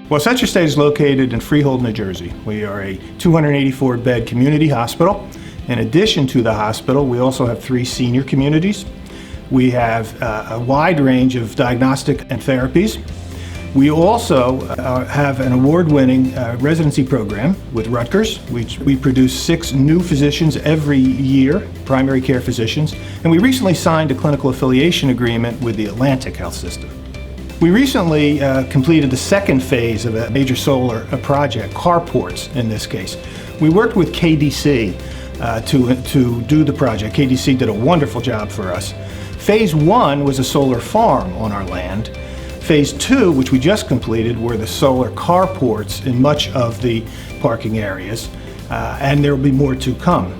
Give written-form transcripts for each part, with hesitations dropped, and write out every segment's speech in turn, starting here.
Well, CentraState is located in Freehold, New Jersey. We are a 284-bed community hospital. In addition to the hospital, we also have 3 senior communities. We have a wide range of diagnostic and therapies. We also have an award-winning residency program with Rutgers. We produce 6 new physicians every year, primary care physicians, and we recently signed a clinical affiliation agreement with the Atlantic Health System. We recently completed the second phase of a major solar project, carports in this case. We worked with KDC to do the project. KDC did a wonderful job for us. Phase 1 was a solar farm on our land. Phase 2, which we just completed, were the solar carports in much of the parking areas, and there will be more to come.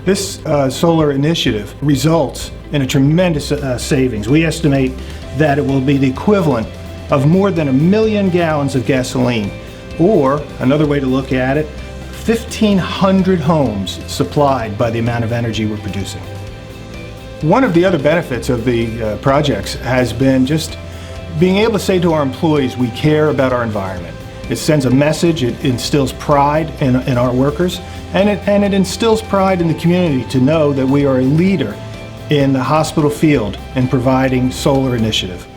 This solar initiative results in a tremendous savings. We estimate that it will be the equivalent of more than 1 million gallons of gasoline, or another way to look at it, 1,500 homes supplied by the amount of energy we're producing. One of the other benefits of the projects has been just being able to say to our employees, we care about our environment. It sends a message, it instills pride in our workers, and it instills pride in the community to know that we are a leader in the hospital field in providing solar initiative.